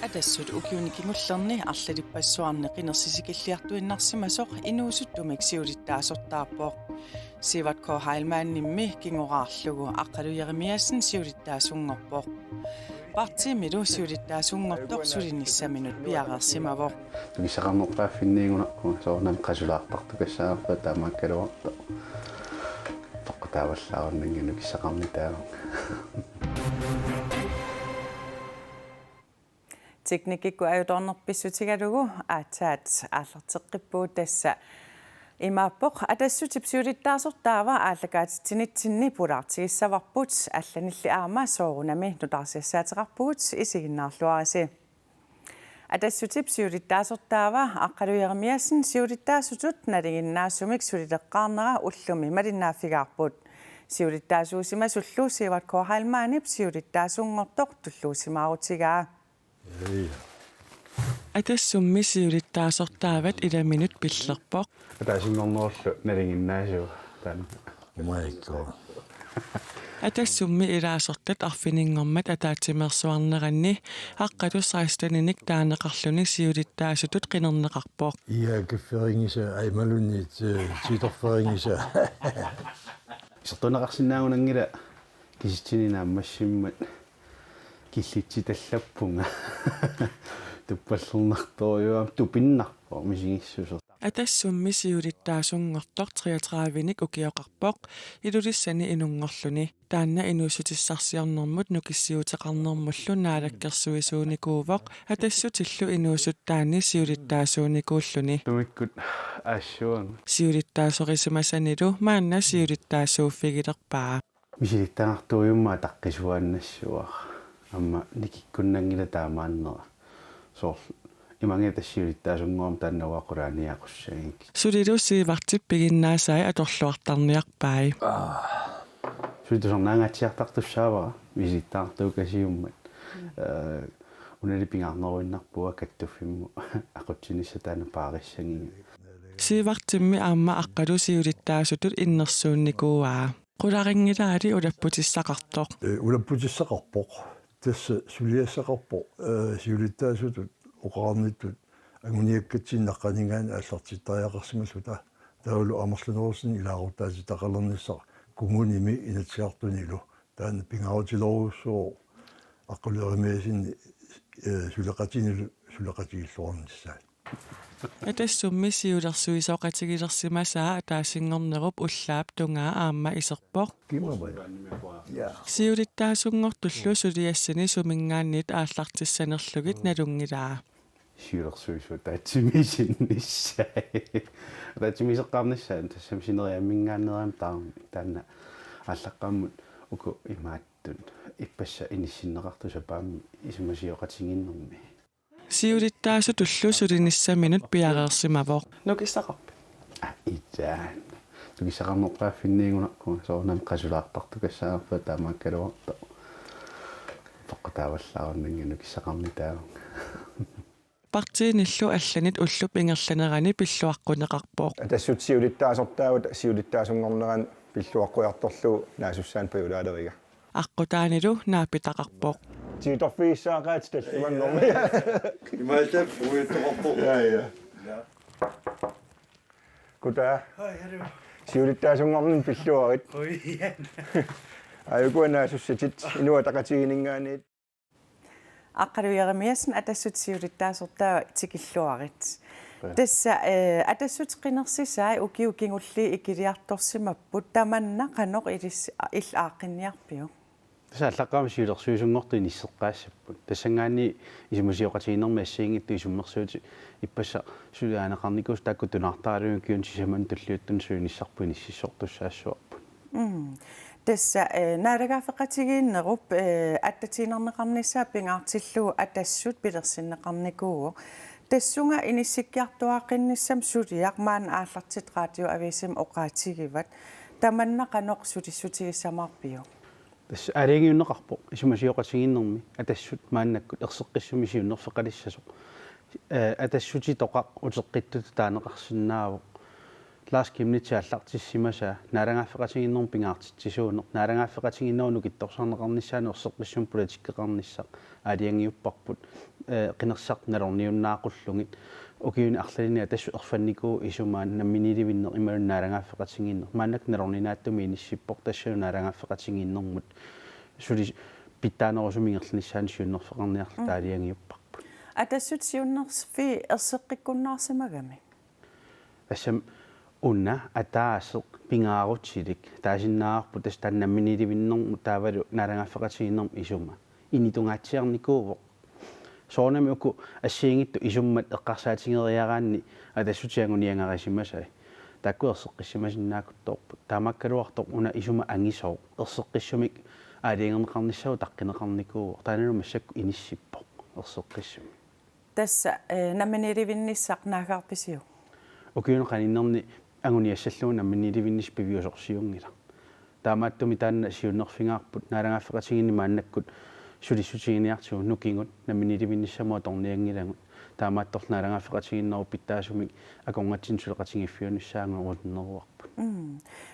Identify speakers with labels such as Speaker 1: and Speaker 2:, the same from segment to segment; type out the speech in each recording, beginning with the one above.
Speaker 1: Атассут укиуникингуллерни арлалиппассуарне qinерсисикиллиартуиннарсимасоқ инуусуттумик сиулиттаасортаарпоо сиват ко хайлмааннимми кингораарлугу аққалуйеримиассин сиулиттаасунгорпоо партимилу сиулиттаасунгортоқ сулиниссаминут пиареерсимавоо
Speaker 2: тugissaqarnerpaafinniigunerpu soornam qasulaartartukassaanerpa taamaakkaluarta toqqataavallaarunningilu kissaqarnitaava
Speaker 1: teknikikku ajutornerpissutigalugu aataat aallerteqqippuut tassa imaappoq atassutip siulittaasortaava aallakaatitsinitsinni pulaartigissavarbut алланилли аама соорунами нутарсиассаатеқарпугут исигиннаарлуараси атассутип сиулиттаасортаава аққалуйеримиассин сиулиттаасутут налигиннаассумик сулилеққарнера уллуми малиннааффигаарпут сиулиттаасуусима суллуу сиват коохаалмаанип сиулиттаасунгортоқ туллуусимаарутигаа
Speaker 3: атассумми сиулиттаасортаават иламинут пиллерпоқ
Speaker 2: атаасингорнеруллу налигиннаасуу таан
Speaker 4: умайко
Speaker 3: атассумми илаасортат арфинингормат атаатимерсуарнеранни аққатуссаастаниник таанеқарлуни сиулиттаасутут қинернеқарпоқ
Speaker 4: иагифферингиса аймалунниит ситорферингиса
Speaker 2: исертунеқарсинаагунангила киситсининааммассиммат киллитситаллаппунга туппаллернарторюам тупиннарпо мисигиссусер
Speaker 3: атассумми сиулиттаасунгортоқ 33-ник укиоқарпоқ илулиссани инунгорлуни таанна инуусутиссарсиарнэрмут нукиссиутеқарнэрмуллу наалаккерсуисууникуувоқ атассутиллу инуусуттаани сиулиттаасууникууллуни
Speaker 2: тумиккут аассуан
Speaker 3: сиулиттаасорисимасанилу маанна сиулиттаасууффигилерпаа
Speaker 2: мисилиттаартуйумма таққисуааннассуар амма никиккуннангила таамааннера соор иманге тассиулиттаасунгоорм тааннаваақулааниақуссагик
Speaker 3: сулилуссиивартиппигиннаасаа аторлуартарниарпаи
Speaker 2: сулитусорнаангатсиартартуссаавара мисилиттаартуукасиуммат уналипингаарнеруиннарпуа каттуффимму ақутсинисса таана паариссагин
Speaker 3: сивартимми аама аққалу сиулиттаасутут иннерсуунникуаа qularingilаали улаппутиссақартоқ
Speaker 4: улаппутиссақарпоқ тасса сулиассақарпо сиулиттаасутут оқарниттут агуниаккатсиннаққанингаан ааллартиттариақарсимасута таулу амерлунерусин илаарутааси тақалерниссақ кунгуними инатсиартунилу таана пингаутилоруссоо аққулеримиасин сулеқатинилу сулеқатигиллуарниссаа
Speaker 3: атассумми сиулерсуисоқатигилерсимасаа атаасингорнеруп уллаап тунгаа аама исерпоқ сиулиттаасунгортуллу сулиассани сумингааннит ааллартиссанерлугит налунгилаа
Speaker 2: сиулерсуису таатсимисинниссаа таатсимисеққарниссаа тассамсинериаммингааннераам таана ааллаққаммут уку имааттут иппасса иниссиннеқартусапаами исумасиоқатингиннэрми
Speaker 3: сиулиттаасу туллу сулиниссаминут пиареерсимавоқ
Speaker 1: нукиссақарпи
Speaker 2: итаан тugissaqarnerpaafinniigunerpu soornam qasulaartartukassaanerpa taamaakkaluarta toqqataavallaarunningilu kissaqarnitaava
Speaker 3: партииниллу алланит уллуп ингерланерани пиллуаққунеқарпоқ
Speaker 5: атассут сиулиттаасортаавут сиулиттаасунгорнеран пиллуаққуярторлу наасуссаан паюлаалерига
Speaker 3: аққутаанилу наапитақарпоқ
Speaker 5: титорфииссаақаат таллиманнорми
Speaker 4: имаалтап уиторпо я
Speaker 5: кута сиулиттаасунгорнин пиллуарит аюкуанаасуссатит инуатақатигинингаанит
Speaker 1: аққалуйеримиассин атассут сиулиттаасортаава тикиллуарит тасса атассут қинерсисаа укиукингулли икилиарторсимаппут таманна қанеқ илис ааққинниарпиу
Speaker 2: тасааллаққаама сиулерсуисунгорто иниссеққаассаппут тассангаани исумасиоқатигинермаассиингитту исуммерсуути иппасса сулиаанеқарникуус таакку тунаартаалугу киун сисаман таллиуттун суиниссарпу иниссиссортуссаассуарпут
Speaker 1: тасса наалагаафеқатигииннеруп аттатинернеқарнissaа пингаартиллуу атассут пилерсиннеқарникуу тассунга иниссиккиартуааққинниссам сулиақ ааллартит радио ависим оқаатигиват таманна қанеқ сулиссутигиссамаарпиу
Speaker 2: тасса алигиуннеқарпо исумасиоқатигиннерми атассут мааннаккут ерсеққиссуми сиуннерфеқалиссасо атассути тоқақ утеққиттут таанеқарсинаавоқ Lars kimnitiallartissimasa naalangaafeqatinginnerm pingaartitsisuuneq naalangaafeqatinginnerunu kittorsarneqarnissaanu erseqqissum politikkeqarnissaq aaliangiupparput qinersaq nalorniunnaaqullungit ukiuni arlalini tassu erfannikuu isumaan namminilivinner imalun naalangaafeqatinginner maannak nalorninaattumi inissippoq tassanu naalangaafeqatinginnermut suli pittaanerusumingерлnissaani siunnerfeqarniarlu taaliangiupparput
Speaker 1: атассут сиуннерсфи ерсеққиккуннаарсимагами
Speaker 2: assam unna ataaseq pingaarutsilek taasinnаарpu tas taannamminilivinnermu taavalu naalangaffeqatiginnermu isumma initungaatsiarnikuuvoq soornami uku assiingittu isummat eqqarsaatigeeriaraanni atassutianguniangarissimmasai takku erseqqissimasinnaakkuttoorput taamakkaluartoq una isuma angisoo erseqqissumik aaliangerneqarnissagu taqqinеqarnikuuvoq taananu massakku inissippoq erseqqissumi
Speaker 1: тасса намминиливинниссақ наагаарписиу
Speaker 2: ukiun qaninnerni anguniassalluun namminilivinnis piviusorsiungila taamattumi taanna siunnerfingaarput naalangaffeqatiginni maannakkut sulissutiginiartugu nukingut namminilivinnissamua torniangilangut taamaattor naalangaffeqatiginneru pittaasumik akongatsinsuleqatingiffiunnissaangu uutnerruarput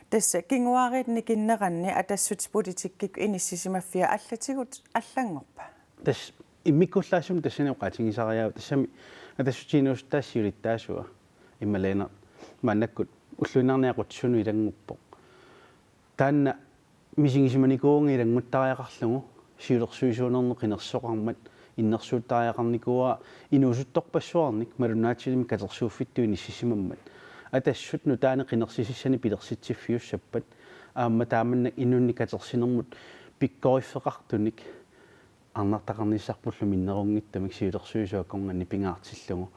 Speaker 1: тасса кингуааритни киннеранни атассут политиккик иниссисимаффиа аллатигут аллангорпа
Speaker 2: tas immikkullaasum tassani uqatingisariaava tassami atassutiinuustassiulittaasua иммалена маннаккут уллунарниақутсуну илангуппо таанна мисигисиманикуунги илангуттариақарлугу сиулерсуисуунерне қинерсоқармат иннерсууттариақарникуа инуусутторпассуарник малунаатсилими катерсууффиттуини сисимаммат атассут нутаани қинерсисиссани пилерситсиффиуссаппат аама тааманнак инунни катерсинермут пиккориффеқартуник арнартақарниссарпуллу миннерунгиттамик сиулерсуисуаккорнганни пингаартиллугу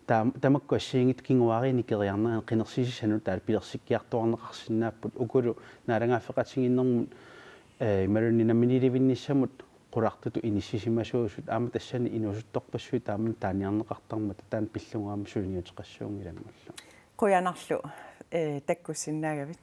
Speaker 2: тамакку ассиингит кингуариини кериарнеран қинерсисисану таал пилерсиккиартуарнеқарсинааппут укулу нааlangaffeqatiginnermut ималунни намминиливинниссамут qulartutu inissisimasuusut aama tassani inuusuttorpassui taaman taaniarneqartarmata taan pillungaama suuniuteqassuungilangullu
Speaker 1: quyanarlu takkussinnаагavit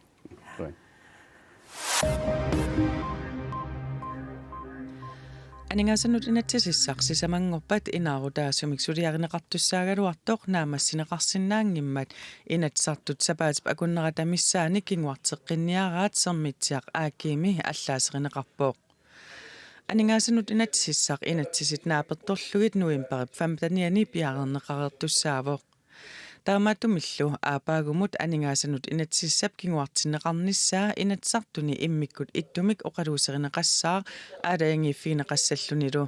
Speaker 6: Aningasanut inatsisissaq sisamangorpat inaarutaasumik suliarineqartussaaгаluartoq naamassineqarsinnaangimmat inatsartut sapaatip akunneratamissaani kinguarteqqinniaraat sermitsiaq aakiimi allaaseqneqarpooq Aningasanut inatsissaq inatsisit naapertorlugit nuimperip famtaniani piaarerneqarertussaavoq Taamatumillu aapaagumut aningasanut inatsissap kinguartinneqarnissaa inatsartuni immikkut ittumik oqaluuserineqassaa aalayangiiffiineqassallunilu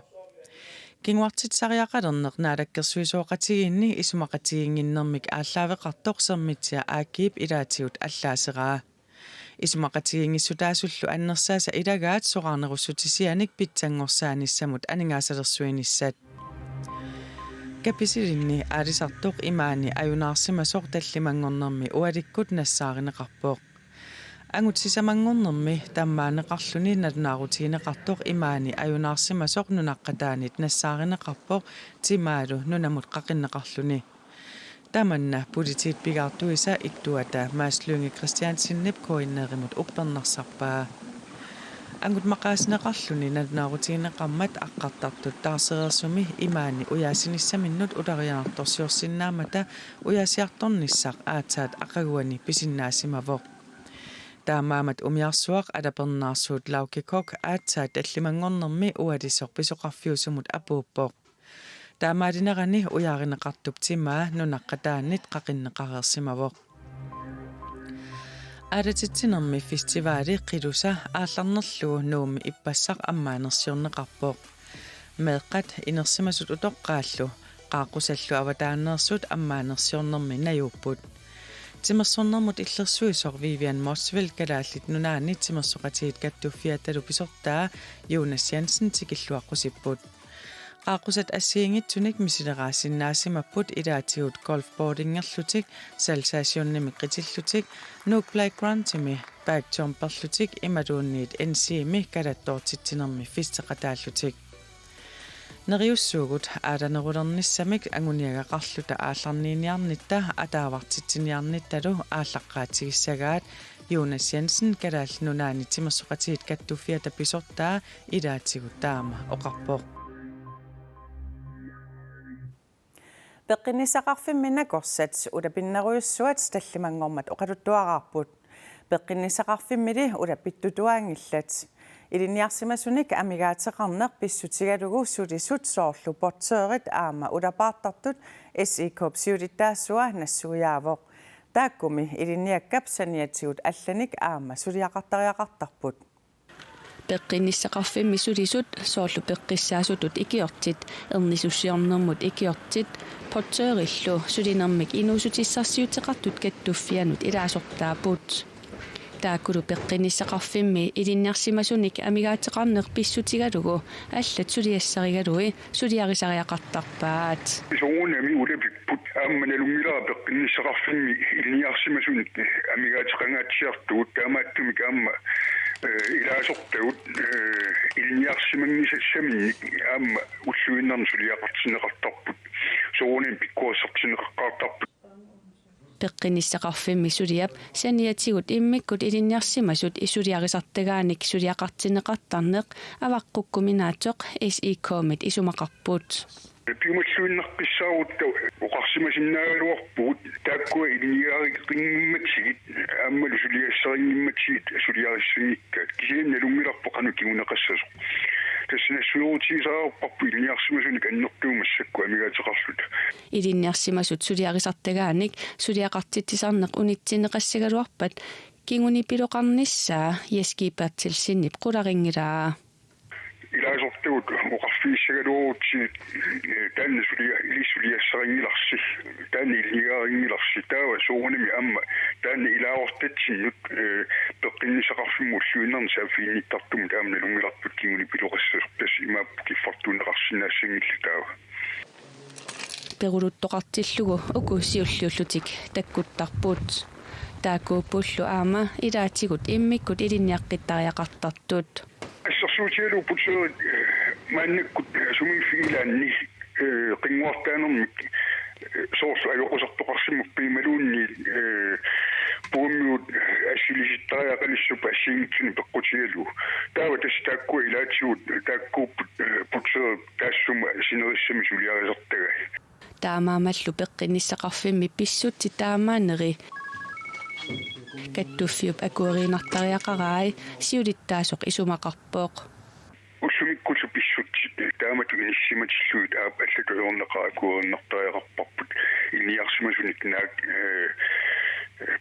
Speaker 6: kinguartitsariaqalerneq naalakkersuisooqatigiinni isumaqatiginginnermik ааllaaveqartoq sermitsia aakiip ilaatigut allaaseraa isumaqatiginngissutaasullu annersaasa ilagaat soqarnerussutisianik pitsangorsaannissamut aningasalersuinissat Kapisilinni aarisartoq imaani ajunаарsimasoq tallimangornermi ualikkut nassaaриneqarpooq angut sisamangornermi tammaaneqarluni nalunaarutiineqartoq imaani ajunаарsimasoq nunaqqataanit nassaaриneqarpooq timaalu nunamut qaqinneqarluni tamanna politiit pigaartuisa ittuata maaslungi Christiansinnip koinneerimut uppernarsarpaa Angut maqaasineqarluni nalunaarutiineqarmat aqqartartut taarsereersumi imaani uyaasinissaminut ularianartorsiorsinnaamata uyaasiartornissaq aataat aqaguani pisinnaasimaavoq taamaamat umiarsuaq alapernaarsuut laukikok aataat allimangornermi ualisoq pisoqarfiusumut apuuppoq taamaalinerani uyaarineqartup timaa nunaqqataannit qaqinneqareersimavoq Adatittinermi festivaali qilusa aallarnerlugu nuumi ippassaq ammaanersiorneqarpooq meeqqat inersimasut utoqqaallu qaaqqusallu avataanneersut ammaanersiornermi najuupput timersornermut illersuisoq Vivian Morsville kalaallit nunaani timersoqatiit kattuffiatalu pisortaa Jonas Jensen tikilluaqqusiput qaaqusat assiingitsunik misileraasinnaasimaput ilaatigut golfboardingerlutik salsaasionnimi qitillutik nuuk playgroundtimi backjumperlutik imaluunniit NCMi kalattoortittinermi fisteqataallutik neriussuugut aalanerulernissamik anguniagaqarluta aallarniiniarnitta ataavartitsiniarnittalu aallaqqaatigissagaat Jonas Jensen kalaall nunaani timersoqatiit kattuffiata pisortaa ilaatigut taama oqarpooq
Speaker 1: Peqqinnissaqarfimmi nakorsat ulapinneruyussuat tallimangormat oqaluttuaqarput. Peqqinnissaqarfimmili ulapittutuaangillat. Iliniarsimasunik amigaateqarneq pissutigalugu sulisut soorlu porteerit aama ulapaartartut SIKOP siulittaassua nassugiaavoq. Taakkumi iliniakkap saniatigut allanik aama suliaqartariaqartarput.
Speaker 7: Peqqinnissaqarfimmi sulisut soorlu peqqissaasutut ikiortit ernisussiornermut ikiortit porteerillu sulinermik inuusutissarsiuteqartut kattuffianut ilaasortaaput. Taakulu peqqinissaqarfimmi ilinniarsimasunik amigaateqarneq pissutigalugu allat suliassarigalui suliarisariaqartarpaat.
Speaker 8: Soonami ulepipput aammanalungilaa peqqinissaqarfimmi ilinniarsimasunik amigaateqangaatsiartuut taamaattumik aamma ilaasortagut ilinniarsimangisassaminnik aamma ulluinnarn suliaqartineqartarput soonin pikkuassartineqaqqaartarput.
Speaker 7: Peqqinissaqarfimmi suliap saniatigut immikkut ilinniarsimasut isuliarisartagaanik suliaqartineqartarneq avaqqukkuminaatoq SIKOMit isumaqarput.
Speaker 8: Piumalluinnarqissaarutta oqarsimasinnaaluarpuut taakkua iliniaariqingimmatsigit aammalu suliassariнгимmatsigit suliarissingikkaat kisiinналунгиларпо qanutigunaqassasoq тассинасsuutiисаарпарпу илниарсимасуник аннертуумассакку амигаатеқарлут
Speaker 7: Ilinniarsimasut suliarisartagaanik suliaqartitsisarneq unitsinneqassagaluarpat kinguni piloqarnissaa yaskiipaatsilsinnip qularingilaa.
Speaker 8: илаасортуут оқарфииссагалуурутси таанна иlisuliassарингиларси таанна илниаарингиларси таава соонами амма таанна илаавортатсиннут пеққиннисақарфимму уллуиннерни саафиинниттартум таамна лунгиларпут кигуни пилоқассасоқ тас имааппу киффартуунеқарсинаассангилли таава
Speaker 7: Peruluttoqartillugu uku siulluullutik takkuttarput taakkuuppullu aama ilaatigut immikkut ilinniaqqittariaqartartut.
Speaker 8: Assarsuutialu putseerit maannakkut sumifiilaanni qinguartaanermik soorlu ajoqusartoqarsimmuk piimaluunni puummiut assilisittariaqalissupa assiingiksuni peqqutigalu taava tas taakkua ilaatigut taakkuupput putseerit taassuma sinerissami suliarisartaga
Speaker 7: Taamaamallu peqqinissaqarfimmi pissutti taamaaneri kattuffiup akuerinartariaqarai siulittaasoq isumaqarpooq.
Speaker 8: Ussumikkutu pissutti taamatu inissimatilluut aap allatuyorneqa akuerinartariaqarparput ilniarsimasunik naak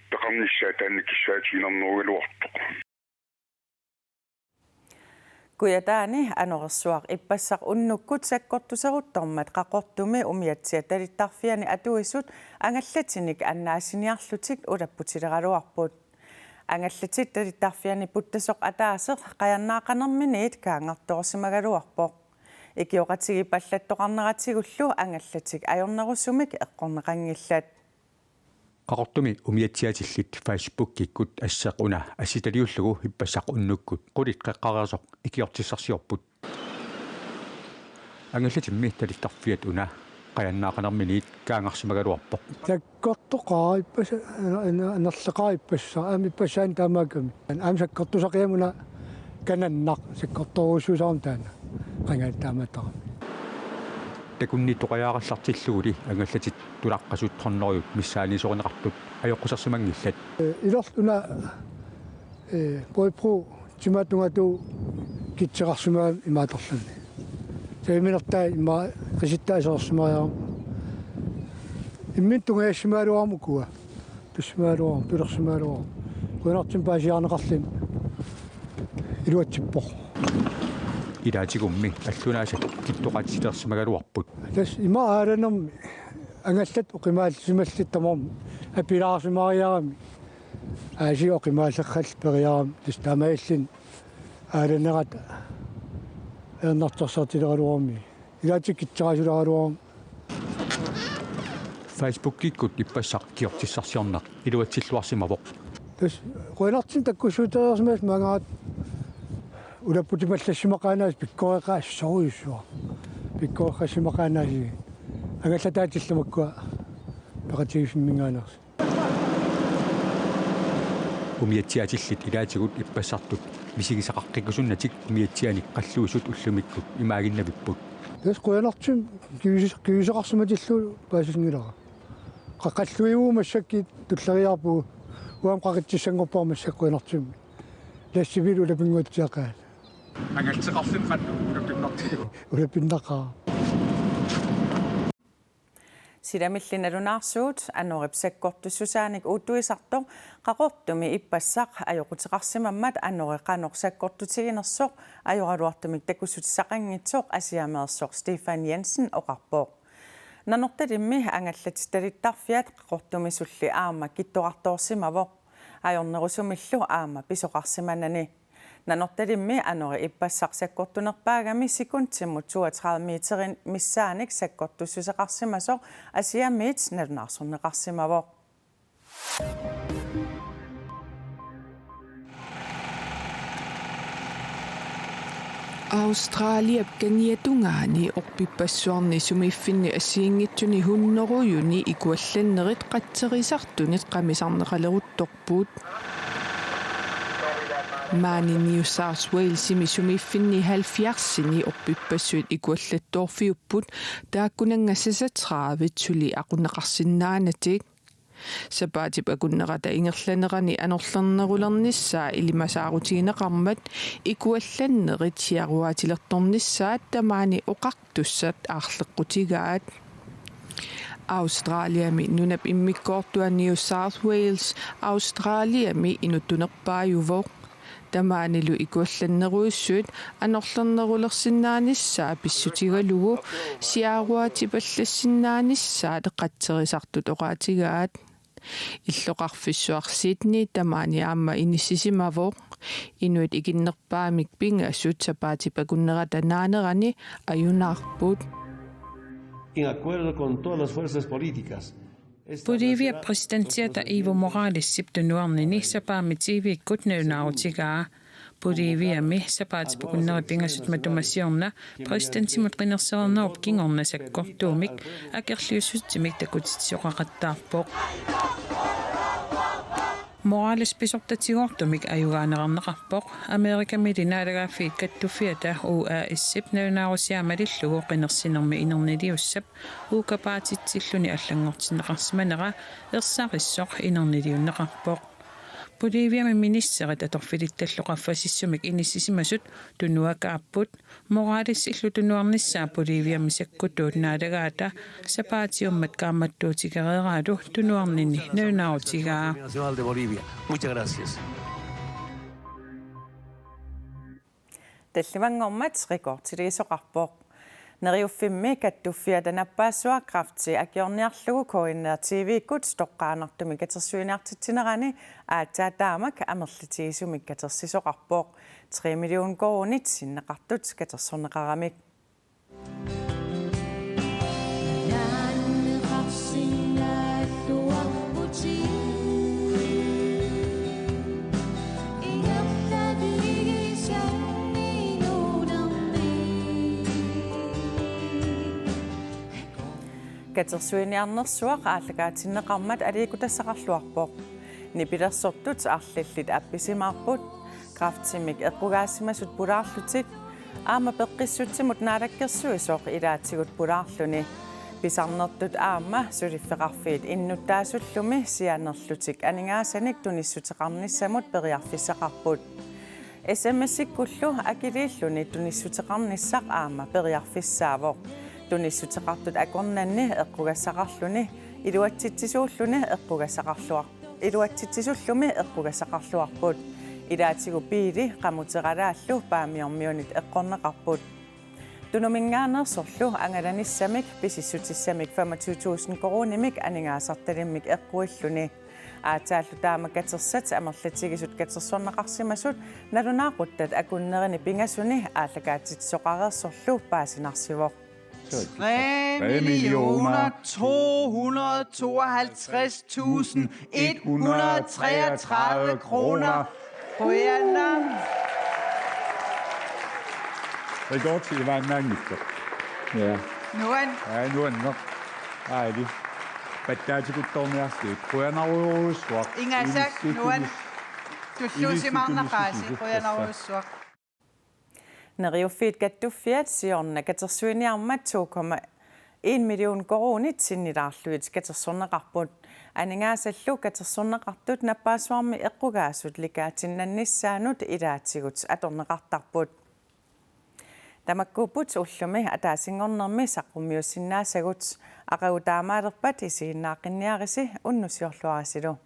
Speaker 8: peqarnissaa taannikissaatiinernerugaluartoq.
Speaker 1: Kuyataani anorsuaq ippassaq unnukkut sakkortuseruttormat qaqortumi umiatsia talittarfiani atuisut angallatinik annaasiniarlutik ulapputilegaluarput. Angallatit talittarfiani puttasoq ataaseq qayannaaqanerminiit kaangartorsimagaluarpoq. Ikioqatigi pallattoqarneratigullu angallatik ajornerussumik eqqorneqangillat.
Speaker 9: Qaqortumi umiatsiatillit Facebook-ikkut assequna assitaliullugu ippassaq unnukkut qulit qeqqarisoq ikiortissarsiorput angallatimmi talittarfiat una qayannaaqanerminiit kaangarsimagaluarpoq
Speaker 4: takkortoqaa ippasa anerleqaa ippassa aami ippasaan taamaakami aami sakkortusaqiamuna kanannaq sakkortoruussuusaarum taana qangaat taamaataqami
Speaker 9: takunni toqajaaqallartilluguli angallatit tulaqqasut hornoriut missaanisoqneqartut ajoqqusarsimangillat
Speaker 4: ilorluna poipro timatungatu kitseqarsumaa imaatorlunni taiminertaa ima qisittaasorsimariarum immintungaassimaaluarmukua tussmaaluarum tulersimaaluarum quinartim paasiarneqarlim iluatsippoq
Speaker 9: ilaatigummi аллунаасак киттоqatsилерсимагалуарпут
Speaker 4: тас има ааранерми ангаллат оқимааллисималлиттаморми апилаарсимариарами ааси оқимааллеққал периарами тас таамаиллин ааранерат эрнарторсартилегалуарми илаатик китсерасулегалуарми
Speaker 9: Facebook-иккут иппассақ киортиссарсиорнақ илуатсиллуарсимавоқ
Speaker 4: тас қуинартин таккуссуутеерсимаас магаат улаппутималлассимақаанаас пиккореқаассоруйуссуа пиккореқассимақаанаси агаллатаатилламаккуа пеқатигисиммингаанерс
Speaker 9: умиатсиатиллит илаатигут иппассартут мисигисақаққикусуннатик умиатсианик қаллуусут уллумиккут имаагиннавиппут
Speaker 4: Тэс қуянартим киюсеқарсиматиллу паасингилара. Қаққаллуиуумассакки туллериарпу уам қақитсиссангорпаармассаққуянартим. Лассивил улапингуутсиақаа.
Speaker 9: ангалсеқарсин қанну улаппиннартигу.
Speaker 4: Улапиннақаа.
Speaker 1: Sidamillinalunarsuut anorippsakkortussusaanik uuttuisartor qaqortumi ippassaq ajoqutiqarsimammat anoriqanorsaakkortutiginersoq ajoraluartumik takussutissaqanngitsoq asiameersoq Stefan Jensen oqarpoq nanortalimmi angallatitalittarfiat qaqortumisulli aama kittoqartoorsimavoq ajornerusumillu aama pisoqarsimanani nanortalimmi anori ippassaqsakkortunerpaagami sikuntimmut 32 meterin missaanik sakkortussuseqarsimasoq asiamiit nalunarsorneqarsimavoq
Speaker 6: Australia kangiatungaani orpipassuarni sumiffinni assiingitsuni hunnerujuni ikuallannerit qatserisartunit qamisarneqaleruttorpuut Maani New South Walesimi sumiffinni 70-sini orpipassuit ikuallattoorfiupput taakkunangassasatravit suli aquneqarsinnaanatik Sapaatip akunnerata ingerlanerani anorlernerulernissaa ilimasaarutigineqarmat ikuallannerit siaruaatilertornissaat tamaani oqartussat aarleqqutigaat Australiami nunap immikkoortua New South Wales Australiami inuttunerpaajuvooq tamaanilu ikuallanneruissuit anorlernerulersinnaanissaa pissutigalugu siaruatipallassinnaanissaa teqatserisartut oqaatigaat illoqarfissuar Sydney tamaani aamma inissisimavoq inuit ikinnerpaamik pingassut sapaatipakunnerata naanerani ajunaarput
Speaker 10: en acuerdo con todas las fuerzas políticas.
Speaker 11: Bolivia presidentiata Evo Morales siptunuarnini sapaamitiiviikkut naunaautigaa Bolivia mi sapaatipakunneripingassut matumasiorna presidentsimut qinersernernerp kingornasakkortuumik akerliussutsimik takutitsioqaqattaarpoq Morales pisortatigortumik ajugaanерarneqarpoq Amerika milinaalaгаaffiит kattuffiata UASip naunaarusiaamalillugu qinersinermi inerniliussap uukapaatitsilluni allangortineqarsimanera ersaqissoq inerniliunneqarpoq Bolivia ministerit atorfilittalloqaffasissumik inissisimasut tunuakaarput Morales illutunuarnissaa Bolivia misakkutuut naalagaata sapaatiummat kaammattuutigereeraalu tunuarnini naunaautigaa
Speaker 10: Nacional de Bolivia. Muchas gracias.
Speaker 1: Tallimangormat rekortiliisoqarpoq Neriuffimmi kattuffiata nappaassuaqrafti akiorniarlugu koinneertiiviikkut toqqaanartumi katersuiniartitsinerani aataataamak amerlitigisumik katersisoqarpoq 3 million korunit sinneqartut katersorneqaramik Katersuiniarnersuaq aallagaatineqarmat aliikutassaqarluarpoq nipilersortut arlallit appisimaarput kraftimik eqqugaassimasut pulaarlutik aama peqqissutsimut naalakkersuisoq ilaatigut pulaarluni pisarnertut aama suliffeqarfiit innuttaasullumi sianerlutik aningaasanik tunissuteqarnissamut periarfissaqarput SMS-ikkullu akiliilluni tunissuteqarnissaq aama periarfissaavoq tunissuteqartut akornanni eqqugassaqarluni iluatsitsisuulluni iluatsitsisullumi eqqugassaqarluarput ilaatigu piili qamuteqalaallu paamiormiunit eqqorneqarput tunuminngaanersorlu angalanissamik pisissutissamik 25,000 korunimik aningaasartalimmik eqquilluni aataallu taamakatersat amerlatigisut katersorneqarsimasut nalunaaquttat akunnerini pingasuni aallagaatitsoqareersorlu paasinarsivoq
Speaker 12: 3.252.133 kroner på jeres navn.
Speaker 9: Rekord var en magnifiker. Ja.
Speaker 12: Nuan.
Speaker 9: Ja, nuan nok. Ej, det. Battaatsikuttorniarsiit quyanaruyuussuaq
Speaker 12: Ingasak nuan tulluusimarnaqaasi quyanaruyussuaq
Speaker 1: Neriuffiit kattuffiat siorna katersuiniarmat 2,1 million koronit sinnilaarluit katersorneqarput aningaasallу katersorneqartut nappaasuarmi eqqugaasut likaatinnannissaanut ilaatigut atorneqartarput tamakkuuput ullumi ataasingornermi saqqumiussinnaassagut aqautaamaalerpat isiinnaaqinniarisi unnusiorluarasilu